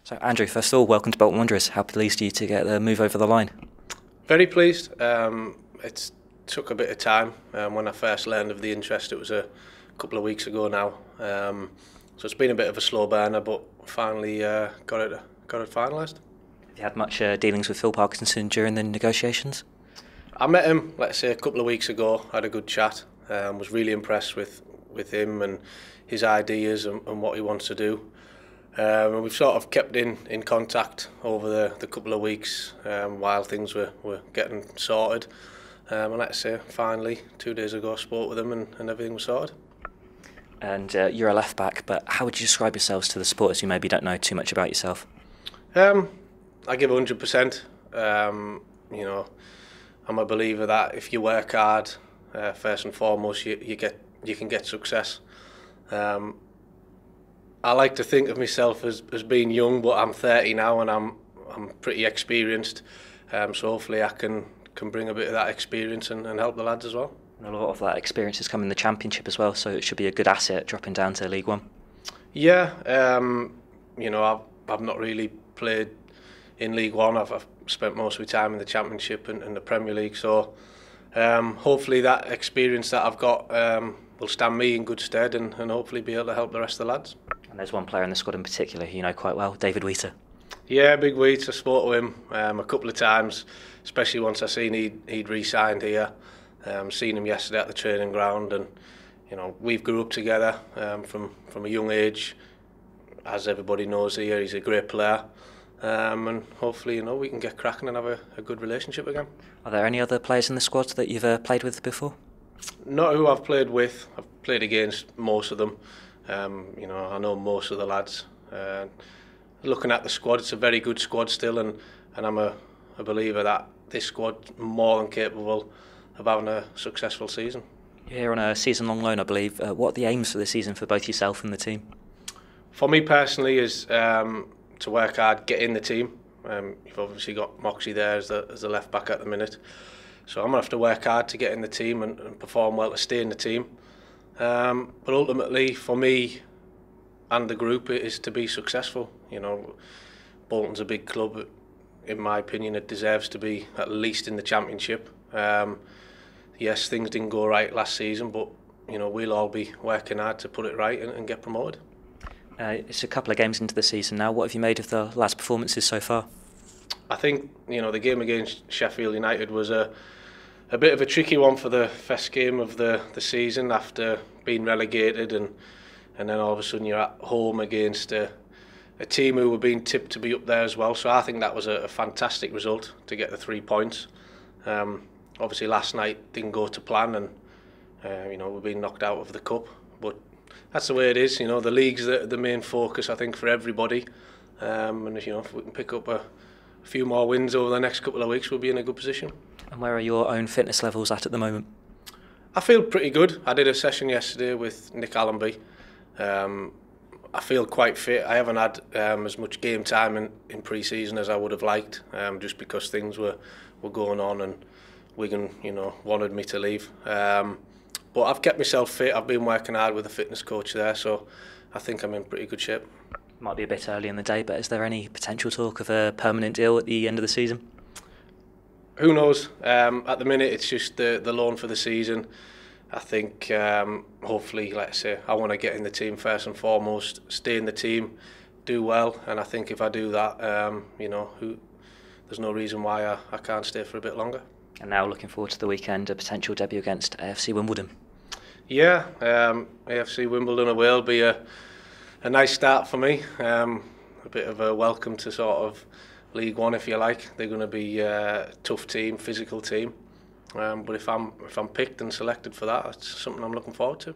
So Andrew, first of all, welcome to Bolton Wanderers. How pleased are you to get the move over the line? Very pleased. It took a bit of time. When I first learned of the interest, it was a couple of weeks ago now. So it's been a bit of a slow burner, but finally got it finalised. Have you had much dealings with Phil Parkinson during the negotiations? I met him, let's say, a couple of weeks ago. Had a good chat. Was really impressed with him and his ideas and what he wants to do. And we've sort of kept in contact over the couple of weeks while things were getting sorted. And like I say, finally, 2 days ago, I spoke with him and everything was sorted. And you're a left back, but how would you describe yourselves to the supporters who maybe don't know too much about yourself? I give 100%. You know, I'm a believer that if you work hard, first and foremost, you can get success. I like to think of myself as being young, but I'm 30 now and I'm pretty experienced. So hopefully I can bring a bit of that experience and help the lads as well. And a lot of that experience has come in the Championship as well, so it should be a good asset dropping down to League One. Yeah, you know, I've not really played in League One. I've spent most of my time in the Championship and the Premier League. So hopefully that experience that I've got will stand me in good stead and hopefully be able to help the rest of the lads. And there's one player in the squad in particular who you know quite well, David Wheater. Yeah, big Wheater. I spoke to him a couple of times, especially once I seen he'd re-signed here. Seen him yesterday at the training ground, and you know we've grew up together from a young age. As everybody knows here, he's a great player, and hopefully we can get cracking and have a good relationship again. Are there any other players in the squad that you've played with before? Not who I've played with. I've played against most of them. You know, I know most of the lads. Looking at the squad, it's a very good squad still, and I'm a believer that this squad's more than capable of having a successful season. You're here on a season-long loan, I believe. What are the aims for the season for both yourself and the team? For me personally, is to work hard, get in the team. You've obviously got Moxie there as the left back at the minute, so I'm gonna have to work hard to get in the team and perform well to stay in the team. But ultimately, for me and the group, it is to be successful. You know, Bolton's a big club. In my opinion, it deserves to be at least in the Championship. Yes, things didn't go right last season, but you know we'll all be working hard to put it right and get promoted. It's a couple of games into the season now. What have you made of the last performances so far? I think you know the game against Sheffield United was a bit of a tricky one for the first game of the season after being relegated, and then all of a sudden you're at home against a team who were being tipped to be up there as well. So I think that was a fantastic result to get the 3 points. Obviously last night didn't go to plan, and you know we've been knocked out of the cup, but that's the way it is. You know, the league's the main focus, I think, for everybody. And you know, if we can pick up a few more wins over the next couple of weeks, we'll be in a good position. And where are your own fitness levels at the moment? I feel pretty good. I did a session yesterday with Nick Allenby. I feel quite fit. I haven't had as much game time in pre-season as I would have liked, just because things were going on and Wigan, you know, wanted me to leave. But I've kept myself fit. I've been working hard with a fitness coach there, so I think I'm in pretty good shape. Might be a bit early in the day, but is there any potential talk of a permanent deal at the end of the season? Who knows? At the minute, it's just the loan for the season. I think hopefully, like I say, I want to get in the team first and foremost, stay in the team, do well, and I think if I do that, you know, there's no reason why I can't stay for a bit longer. And now looking forward to the weekend, a potential debut against AFC Wimbledon. Yeah, AFC Wimbledon away will be a nice start for me. A bit of a welcome to sort of League One, if you like. They're going to be a tough team, physical team. But if I'm picked and selected for that, it's something I'm looking forward to.